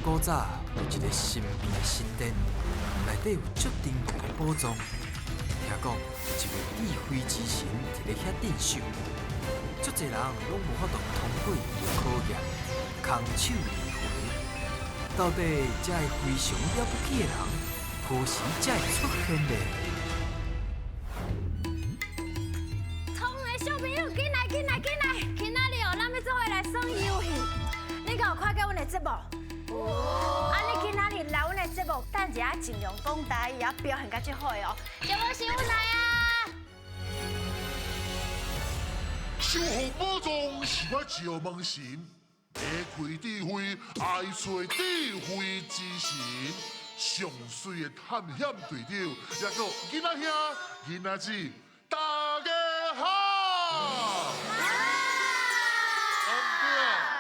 古早有一个神秘的神殿，内底有足珍贵的宝藏。听讲有一位智慧之神伫咧遐镇守，足侪人拢无法度通过伊的考验，空手而回。到底这个非常了不起的人，何时才会出现呢？聪明小朋友，进来！今仔日哦，咱要做伙来耍游戏。你敢有看过阮的节目？啊，你今仔日来阮的节目，等一下尽量讲台语，啊表现甲最好的哦。有冇是阮来啊？守护宝藏是我赵梦神，打开智慧，爱找智慧之神。上水的探险队长，也个囡仔兄、囡仔姊，大家好！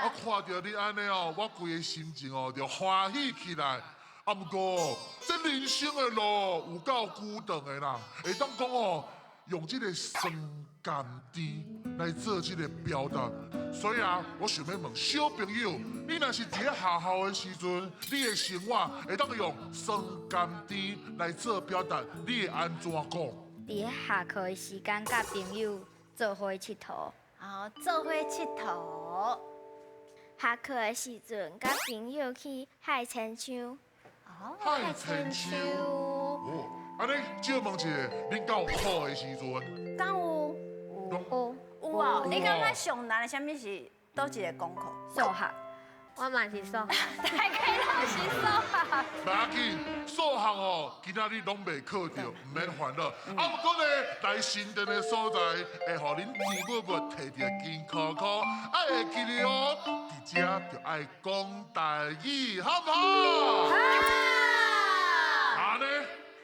我看到你安尼哦，我规个心情哦就欢喜起来。啊，不过这人生的路有够孤长的啦，会当讲哦，用这个酸甘甜来做这个表达。所以啊，我想要问小朋友，你若是伫咧学校的时阵，你的生活会当用酸甘甜来做表达，你会安怎讲？伫咧下课的时间，甲朋友做伙佚佗。哦，做伙佚佗。下课的时阵，甲朋友去海亲像。海千秋。哦，安尼借问一下，恁敢有考的时阵？敢有？有有哦。你感觉上难的什么是倒一个功课？数学，我嘛是数学。大概都是数学。不要紧，数学哦，今仔日拢袂考着，唔免烦恼。啊，不过呢，来新店的所在，会互恁甜蜜蜜摕着金箍箍，啊会记得哦，伫遮就爱讲台语，好不好？好。啊呢，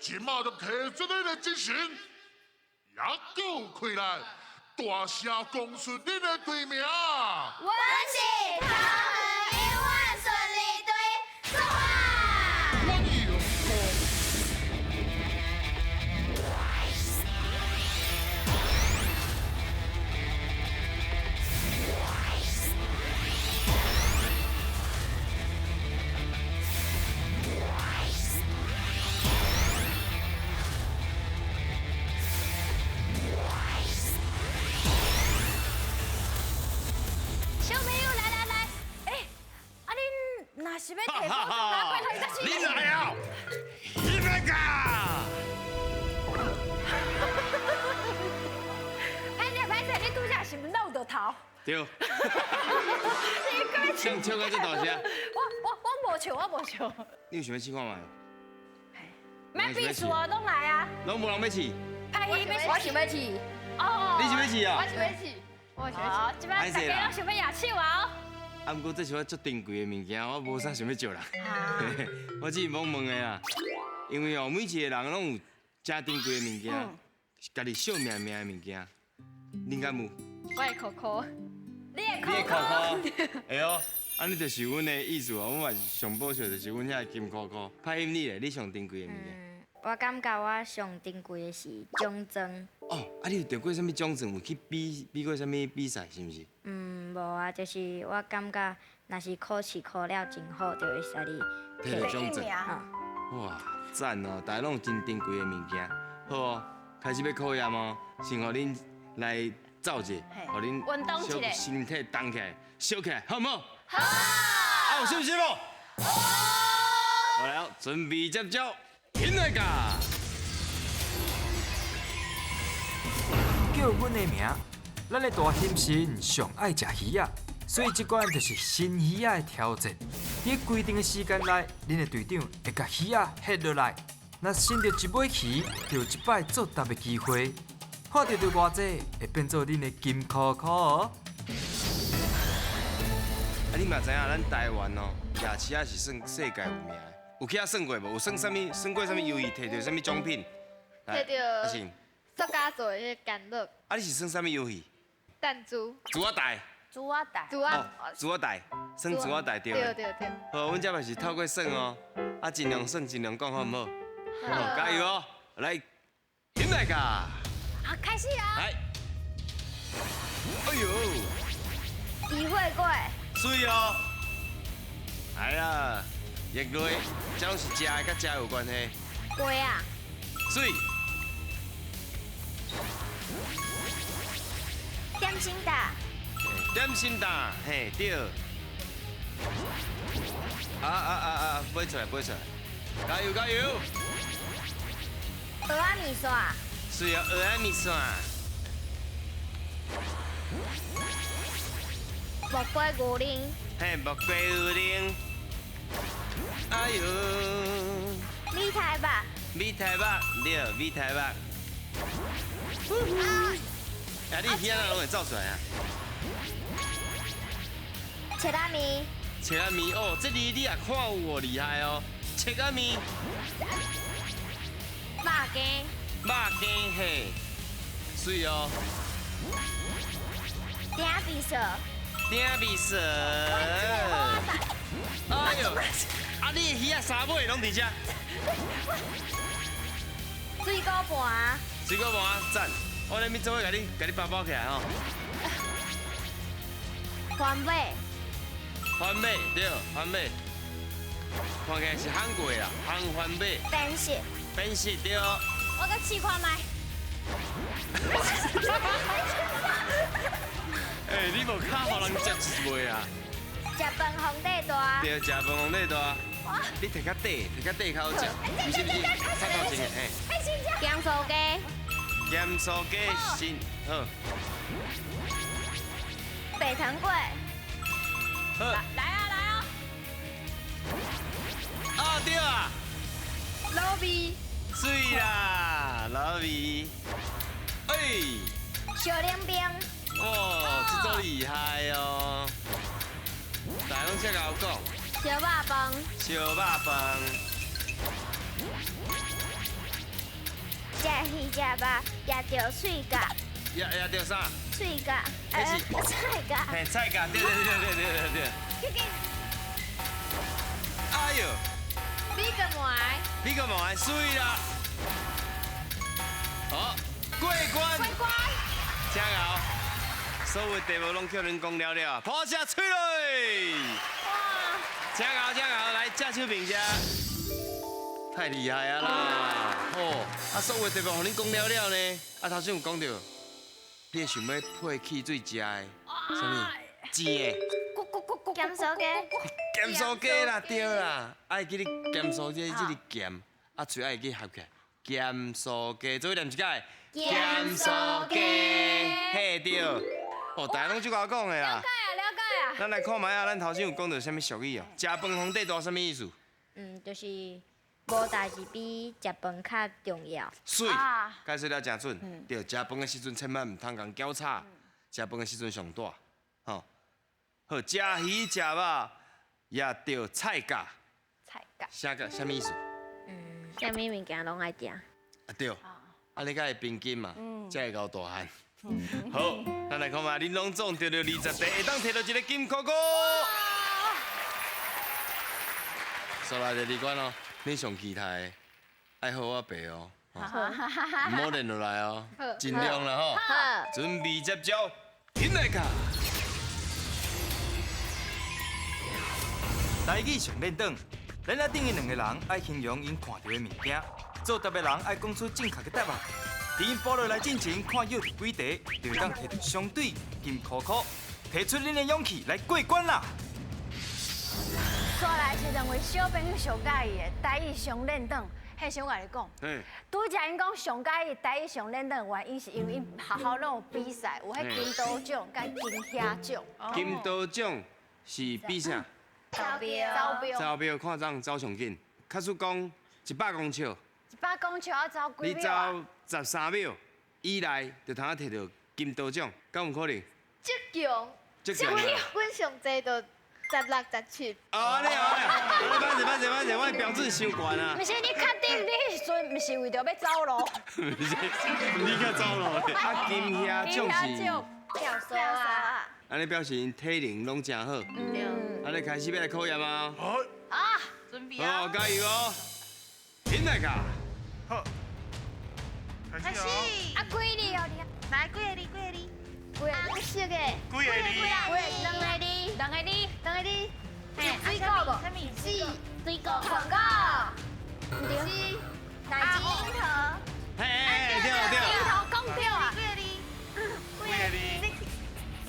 今麦就提出你的精神，也够开来，大声讲出恁的队名。我是桃园一万顺利队出发。欢迎。小朋友来，啊恁若是要摕宝藏拿过来，就是。你来啊！你来个！歹势，你拄则是毋漏着头？对。你过唱唱到这大声。我无笑。你有想要试看卖？买必输啊，拢来啊！拢无人要试。拍戏要我想要去，哦。你想要试啊？想要去，我想要哦，即摆大家拢想要举手啊！啊，不过这是我足珍贵的物件，我无啥想要招人。啊。我只是懵问的啦，因为哦，每一个人拢有真珍贵的物件，是家己惜命命的物件。恁敢有？我的扣扣，你的你的扣扣，哎呦，安尼就是阮的意思哦。我嘛是上宝笑，就是阮遐金扣扣。拍音你咧，你上珍贵的物件。我感觉我上珍贵的是奖状。哦，啊，你有得过什么奖状？有去比过什么比赛是毋是？无啊，就是我感觉，若是考试考了真好，就会使你摕到奖状。啊。哇，赞哦！大家拢有真珍贵的物件。好哦，开始要考验哦，先互恁来走者，互恁运动一下身体动起来，烧起来，好唔好？好。啊，有信不信不？好来，准备接招，进来噶！叫阮的名，咱的大天神上爱食鱼仔，所以这关就是新鱼仔的挑战。伫规定的时间内，恁的队长会甲鱼仔下落来。若伸到一尾鱼，就有一摆作答的机会。看到对偌济，会变做恁的金箍箍哦。啊，你嘛知影，咱台湾哦，夜市啊是算世界有名的。有去遐算过无？有算啥物？算过啥物游戏，摕到啥物奖品？摕到阿信，作家做的干乐啊，你是算啥物游戏？弹珠，猪仔台。猪仔带。珠啊哦，，猪仔台，算猪仔台对的。对。好，阮这嘛是透过算哦，啊尽量算，尽量讲好唔好？好，加油哦！来，进来噶！好，开始啊！来，哎呦，机会过，水哦！来啦，叶类，这拢是食的，甲食有关系。龟啊，水，点心打，点心蛋，嘿对。飞出来，飞出来，加油加油！蚵仔米线，水哦，蚵仔面线，木瓜牛奶，嘿木瓜牛奶。哎呦，米苔吧，米苔肉，对，米苔肉。啊，你耳仔拢会走出来啊？切仔面，切仔面哦，这里你也看有哦，厉害哦。切仔面，肉羹，肉羹嘿，水哦。鼎味素，鼎味素。哎呦，啊你的耳仔三尾拢伫遮。水果盘，水果盘赞，我来咪做伙甲你包起来吼。番麦，番麦对，番麦，看起来是韩国啦，韩番麦，bench，本是对。我甲试看卖。哎，你无卡互人食一袂啊？食饭皇帝大，对，食饭皇帝大。你摕较底，摕较底较好食，不是参考性的嘿。咸酥鸡，盐酥鸡新好，白糖粿，好。来啊！啊对啊，卤味，水啦，老味。哎，小冷冰，哦，这种厉害哦。大拢只甲我讲，小肉饭，烧肉饭。食鱼食肉，也着脆甲，也着啥？脆甲，那是菜甲，嘿，菜甲，对。哎呦，米个糜，你个毛还水啦！好，过关。关，真好，所有题目拢叫恁讲了了，抛下吹嘞！哇，真好，来正手评价，太厉害啊啦！哦，啊，所有题目互恁讲了了呢。啊，头先有讲到，你会想要配汽水食的，什么煎的？咸酥鸡，咸酥鸡啦，对啦，爱记你咸酥鸡，这个咸，啊，嘴爱记合起来，咸酥鸡，做伙念一解。咸酥鸡嘿对，哦，大家拢就甲我讲的啦。了解啊，咱来看卖啊，咱头先有讲到什么俗语哦？食饭皇帝大什么意思？就是无代志比食饭较重要。水啊，解释了真准。对，食饭的时阵千万唔通共搅吵，食饭的时阵上大。吼，好，食鱼食肉也着菜价，菜甲，什么意思？啥物物件拢爱食。啊对，啊你甲会平均嘛，才会够大汉。好，咱来看嘛，恁拢总得到20题，会当摕到一个金箍箍。所来第二关哦，你上期待爱好我背哦，唔好练落来哦，尽量啦吼。好，准备接招，进来卡。台语上练长，咱遐等的两个人爱形容因看到的物件，做答的人爱讲出正确的答案。伫因报落来进前，看有几题，就会当摕到相对金箍箍，提出恁的勇气来过关啦！刷来是认为小朋友上介意的台语上练长，迄时我甲你讲，拄则因讲上介意台语上练长的原因是因为因学校拢有比赛，有迄金刀奖甲金靴奖。金刀奖是比啥？招标，招标看怎走上紧。假使讲100公尺， 100公尺要招几你秒啊？走13秒以内，就通摕到金刀奖，敢有可能？即强，这强啊！阮上济就16、17。哦，安尼哦，歹势，我的标准伤悬啊！毋是你确定你迄时阵毋是为着要走路？不是，你较走路咧。啊，金靴奖是，跳绳啊！安尼表示因体能拢真好。安尼开始要来考验啊！啊，准备好，加油哦！进来卡。好，开始哦。啊，几哩哦你？来几个你？几个？你识的？几个你？两个你，两个你，嘿，水果无？啥物？水果。奶鸡樱桃，嘿，对樱对，桃讲对啊，几个字？三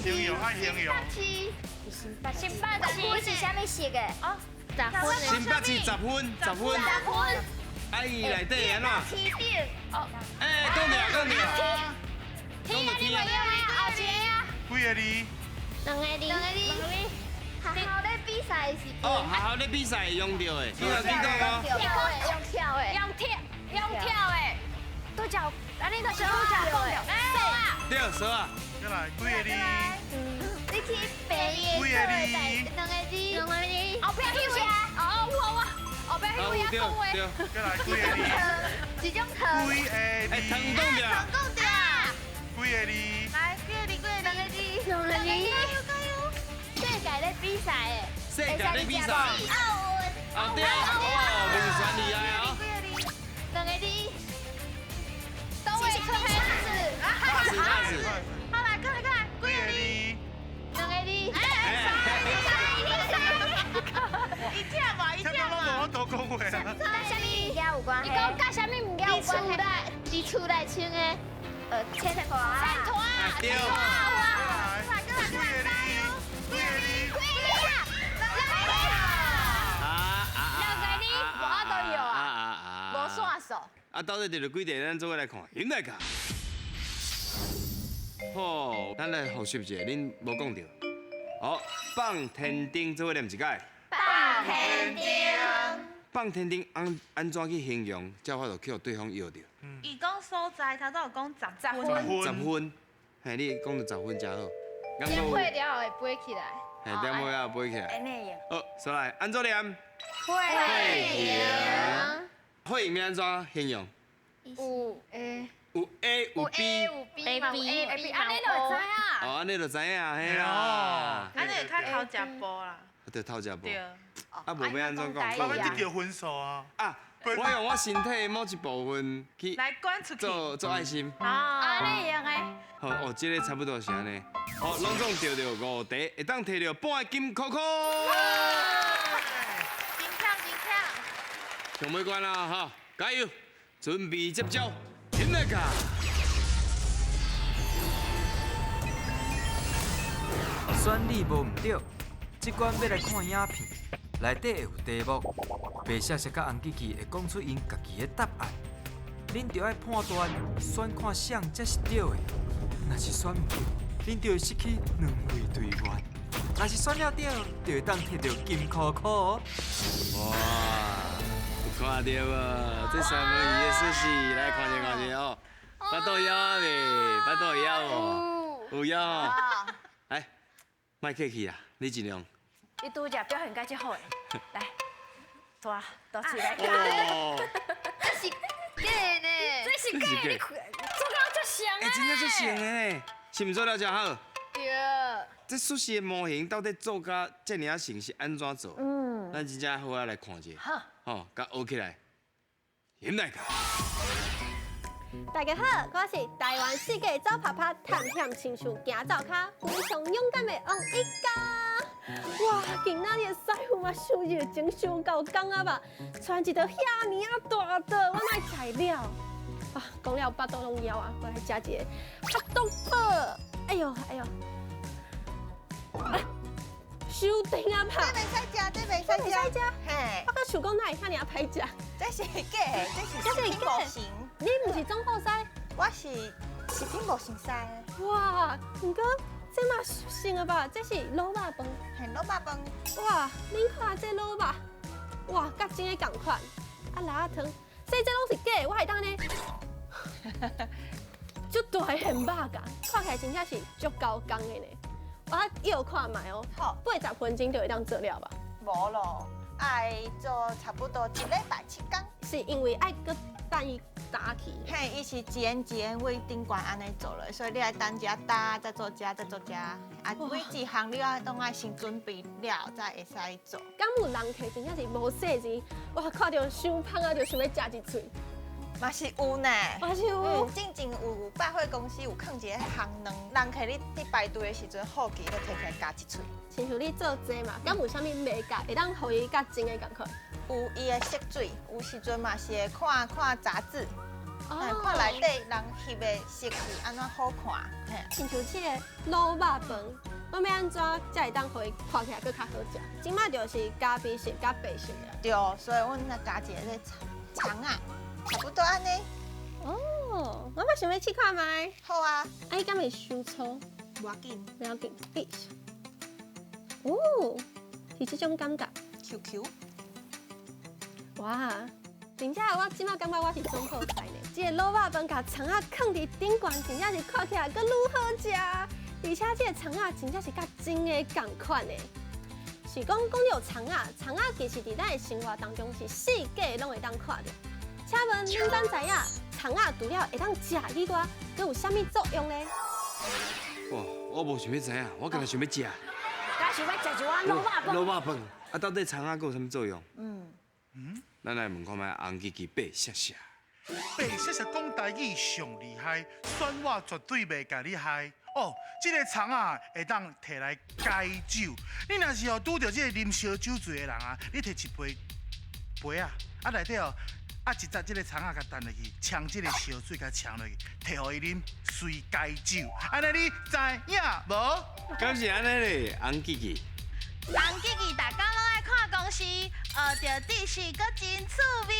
形容爱形容。新八七是啥物色的？哦，新北市10分，10分。啊，伊内底安怎？天顶，哦，哎，讲对，讲对。天啊，你袂用啊？后一个啊，几个字？两个字。学校咧比赛是哦，学校咧比赛会用到的，你有听到吗？用跳的，用跳的，都叫，安尼都是都叫讲着，对，说啊。再来几个字？你去北野做的两个字，后壁迄位啊，我，后壁迄位啊讲话，对。再来几个字？一种糖，几个字？哎，糖讲着。讲对啊，几个字？来几个字？两个字，加油！世界咧比赛的，世界咧比赛。奥运，哦，对哦，明选厉害哦。两个字，都会出黑字，开始。好来，过来，几个字？两个字，这都无我多讲话啊。甲啥物物件有关系？你讲甲啥物物件有关系？伫厝内穿的，衬拖啊，对。几个字？我都有啊，无算数。啊，到底就是几题，咱做伙来看。尹大家，好，咱来复习一下，恁无讲到。好，放天顶做伙念一解。放天顶，放天顶安怎去形容，才有法度去互对方摇着？伊讲所在，头都有讲10分。 10分，嘿，你讲到10分真好。点会了后会飞起来。嘿，点会啊，飞起来。安尼用。好，再来，安怎念？会会赢要安怎形容？有诶，有 A 有 B。有 B 嘛有 A B 安尼就会知影。哦，安尼就知影嘿啦。安尼会较考食补啦。着偷食无？对。啊，无要安怎讲？慢慢这条分数啊。啊，我用我身体的某一部分去来关出去。做爱心。安尼用诶。好，哦，这个差不多是安尼。好，拢总得到5题，会当摕到半个金箍箍。上尾关啦哈，加油！准备接招，进来ka！选你无毋对，即关要来看影片，内底会有题目，白雪雪甲红琪琪会讲出因家己的答案，恁着爱判断，选看谁才是对的。若是选唔对，恁就会失去2位队员；若是选了对，就会当摕到金箍箍。哇，有看到无？这三文鱼的寿司，来看者看者哦。巴肚枵啊未？巴肚会枵无？有枵哦。来，莫客气啦，你尽量。你拄则表现甲遮好诶，来，大嘴来看。哦，这是假呢，这是假的，你做到足像哎，真正足像诶，是毋做了真好？对，这寿司的模型到底做甲遮尔啊成是安怎做？咱真正好来看者。好，吼，甲学起来。严来个。大家好，我是台湾世界走拍拍探险亲像行走卡，非常勇敢的王一家。哇，今仔日的师傅啊，收入真伤够工啊吧，穿一条遐尼啊大的，我哪会材料？啊，讲了巴肚拢枵啊，我来食一个哈冻堡。哎呦哎呦，收定啊吧？这袂使食，这袂使食。嘿，我甲想讲哪会遐尼啊歹食？这是假的，这是品无成。你毋是总后塞？我是品无成西。哇，毋过这嘛成了吧？这是卤肉饭。嘿，卤肉饭。哇，恁看这卤肉，哇，甲真个共款。啊，辣汤，这拢是假的，我会当呢。足大的现肉噶，看起来真正是足够工的呢。我又看卖哦，好，80分钟就会当做了吧？无咯，爱做差不多1礼拜7天。是因为爱搁等伊打去。嘿，伊是一圆一圆为顶悬安尼做落，所以你爱等遮打，再做遮，再做遮。啊，每一项你爱拢爱先准备了，才会使做。敢有人客真正是无细钱，哇，看到伤芳啊，就想要食一喙。嘛是有呢，嘛是有进前有百货公司有放一个烘卵，人客你排队的时阵，好奇你摕起来夹一喙。亲像你做这嘛，敢有啥物美甲会当互伊甲真诶共款？有伊的色水，有时阵嘛是会看杂志，看内底人翕的色是安怎好看。嘿，亲像这个卤肉饭，我要安怎才会当互伊看起来更较好食？即摆就是咖啡色加白色的。对，所以阮来加一个这肠啊，差不多安尼。哦，我想要试看卖。好啊，啊，伊敢会伤粗？无要紧不要紧，哦，是这种感觉。 ，QQ。哇，真正我即摆感觉我是中好菜呢。这个卤肉饭甲肠仔放伫顶悬，真正是看起来阁愈好食。而且这个肠仔真正是甲真的同款的。是讲到肠仔，肠仔其实伫咱的生活当中是四界拢会当看到。请问恁敢知影肠仔除了会当食以外，阁有啥物作用呢？哇，我无想要知影，我干那想要食。我想要食一碗卤肉饭。卤肉饭啊，到底肠仔有啥物作用？咱来问看卖红吉吉白谢谢。白谢谢讲台语上厉害，选我绝对袂甲你害。哦，这个肠啊会当摕来解酒。你若是哦拄着这个啉烧酒醉的人啊，你摕一杯啊，啊内底哦啊一扎这个肠啊甲弹落去，呛这个烧水甲呛落去，摕互伊啉，随解酒。安尼你知影无？敢是安尼咧，红吉吉。红吉吉，大家拢爱看公司，学着知识搁真趣味。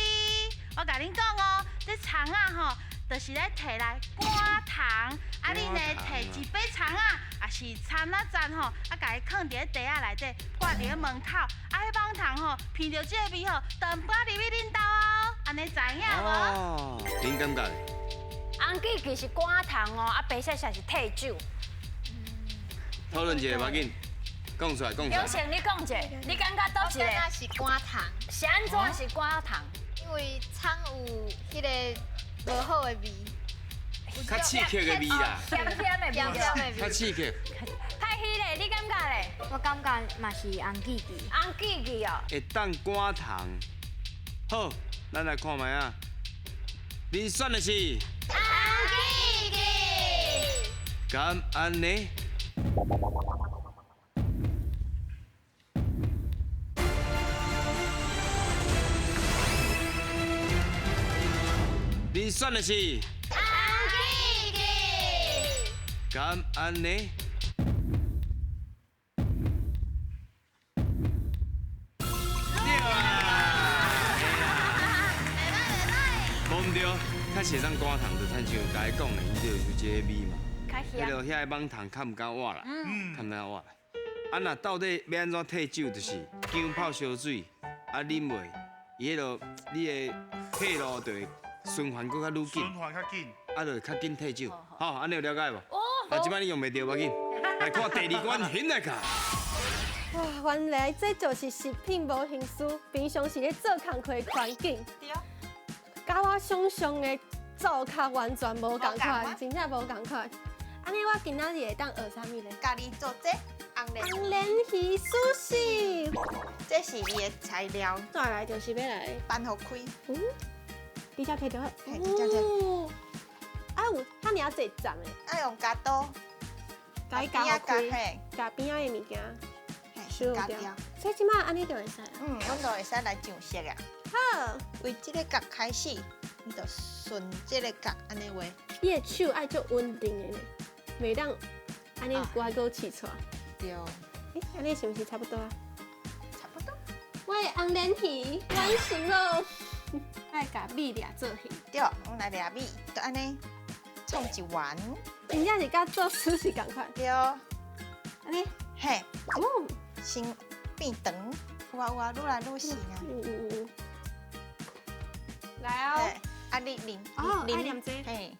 我甲恁讲哦，这肠啊吼，就是咧摕来灌糖，啊你呢摕一杯肠啊，也是掺啊蘸吼，啊甲伊放伫咧茶仔内底，挂伫咧门口，啊迄棒糖吼，闻着这个味吼，顿摆入去恁兜哦，安尼知影无？哦，恁感觉？红吉吉是灌糖哦，啊白雪雪是退酒。讨论一下，要紧，讲出来，讲出来。有成你讲者，你感觉倒一个？是灌糖，是安怎是灌糖？因为葱有迄个无好的味，较刺激的味啦，咸咸的味道。较刺激。太稀咧，你感觉咧？我感觉嘛是红吉吉。红吉吉哦，会当灌糖。好，咱来看卖啊。恁选的是？红吉吉。敢安尼？恁选的是？红吉吉。敢安尼？对啊！无毋对，较是当灌糖，就亲像甲伊讲的，伊就有一个味嘛。迄落遐个网糖较毋敢活啦，较毋敢活啦。啊，若到底要安怎退酒，就是姜泡烧水，啊啉落，伊迄落你的退路就会循环搁较愈紧，循环较紧。啊就会较紧退酒。好，安尼有了解无？啊，即摆你用袂着要紧，来看第二关现来卡。哇，原来这就是食品无形师平常时咧做工课的环境，对。甲我想象的做卡完全无共款，真正无共款。安尼我今仔日会当学啥物咧？家己做这红莲鱼寿司，这是伊的材料，再来就是要来翻好开。比较摕到。嘿比较摕啊有遐尔济站的，爱用夹刀，甲伊夹好开，夹边仔的物件，收掉。所以即摆安尼就会使。阮就会使来上色啊。好，为这个角开始，你就顺这个角安尼画。你的手爱做稳定的呢，袂当安尼乖个起出来。对。安尼是不是差不多啊？差不多。我的红莲鱼完成咯。爱甲米粒做馅。对，阮来抓米，就安尼创一丸。真正是甲做寿司共款。对。安尼。嘿。先变长，有啊，愈来愈细啊。来哦。啊，你淋。哦，爱淋这。嘿。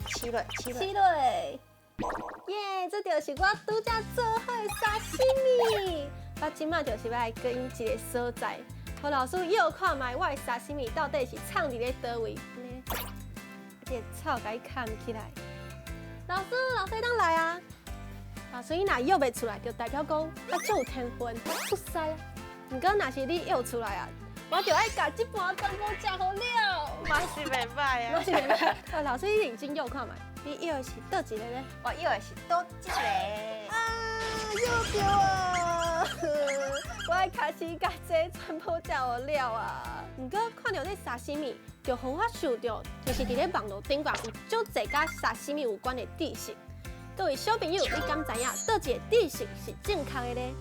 起落。耶，这就是我拄则做好的沙西米。我即摆就是要来跟因一个所在，互老师又看卖我的沙西米到底是藏伫咧倒位。这个草甲伊砍起来。老师当来啊！老师伊若约袂出来，就代表讲我足有天分，出师啊。毋过若是你约出来啊，我就爱甲这盘全部食好了。嘛是袂歹啊。我是袂歹。老师，你认真用看卖，你要的是倒一个咧？我以为是倒这个。又对啊！我爱开始甲这全部食好了啊！不过看到这沙西米，就互我想到，就是伫咧网络顶悬有足侪甲沙西米有关的知识。各位小朋友，你敢知影倒一个知识是正确的咧？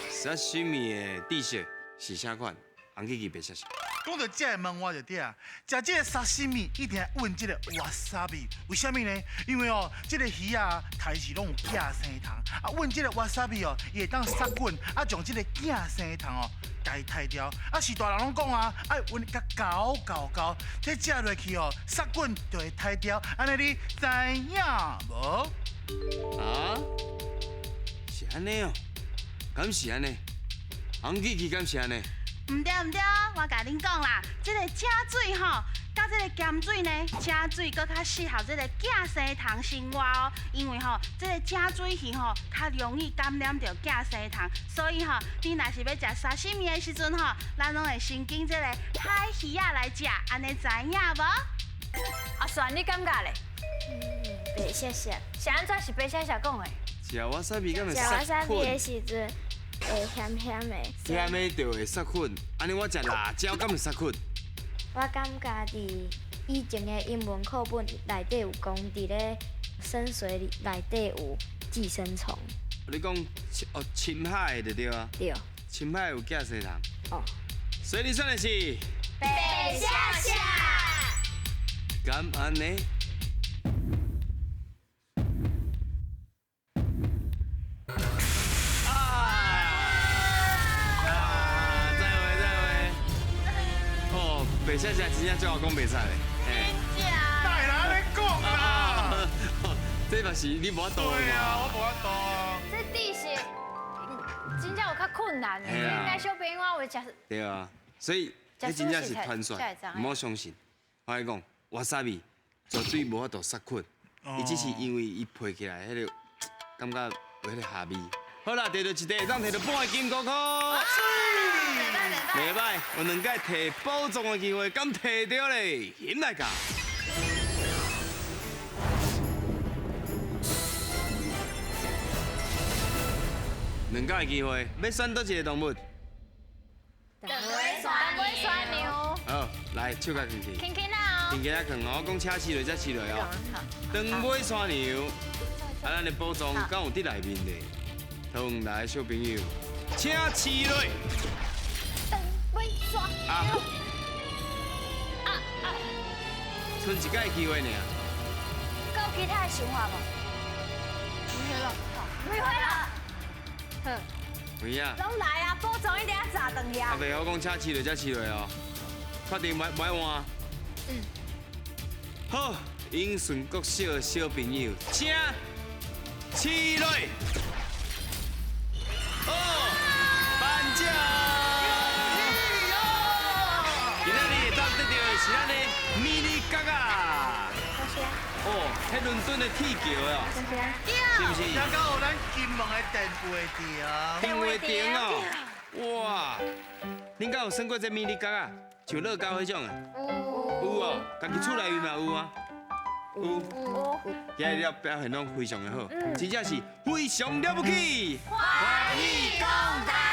沙西米的知识是啥款？红记记白写写。讲到这个问我就对啊，食这个沙西米一定要问这个瓦萨比，为什么呢？因为哦，这个鱼啊，台是拢有寄生虫，啊，问这个瓦萨比哦，伊会当杀菌，啊，将这个寄生虫哦，家汰掉。啊，是大人拢讲啊，爱温甲搞，这食落去哦，杀菌就会汰掉。安尼你知影无？啊？是安尼哦，敢是安尼？红记记敢是安尼？唔对，我甲恁讲啦，这个正水吼，甲这个咸水呢，正水搁较适合这个寄生虫生活哦。因为吼，这个正水鱼吼，较容易感染到寄生虫，所以吼，你若是要食沙西米的时阵吼，咱拢会先拣这个海鱼啊来食，安尼知影无？阿璇，你感觉咧？白写写，是安怎是白写写讲的？食瓦萨比敢会食杀瓦萨比的菌？时阵会咸的。咸的就会杀菌，安尼我食辣椒敢会杀菌？我感觉伫以前的英文课本内底有讲，伫咧深水内底有寄生虫。你讲深海的对啊？对。深海有寄生虫。哦。所以你选的是白写写。敢安尼？白写写真正最好讲袂使咧，嘿。大人咧讲啦。这嘛是你无法度的对啊，我嘛。无法度啊。这地形真正有较困难的，嘿啊应该小朋友会食。对啊，所以你真正是传说，唔好相信。我跟你讲，瓦萨比绝对无法度杀菌，伊只是因为伊配起来迄个感觉有迄个下味。好啦，摕到一题，当摕到半个金箍箍。袂歹，有两届摕宝藏的机会，敢摕到咧？险来教。两届的机会，要选倒一个动物？等尾山牛，好，来手甲举起。轻轻啊轻轻啊放哦，讲车饲落才饲落哦。长尾山牛，啊，咱的宝藏敢有伫内面咧？同来的小朋友，请饲落。等尾山啊！牛。剩一届机会尔。还有其他的想法无？没回了。哼，有影。拢来啊！宝藏一定要炸断啊，呀！袂好讲车饲落才饲落哦。确定袂换？嗯。好，永顺国小的小朋友，请饲落。哦，颁奖！今仔日会当得到的是咱的米莉角啊！哦，迄伦敦的铁桥哦，是不是？也到有咱金门的电话亭。电话亭哦，哇！恁敢有耍过这米莉角啊？像乐高迄种啊？有哦，家己厝内面嘛有啊。有。今日了表现拢非常的好，真正是非常了不起。欢喜公道。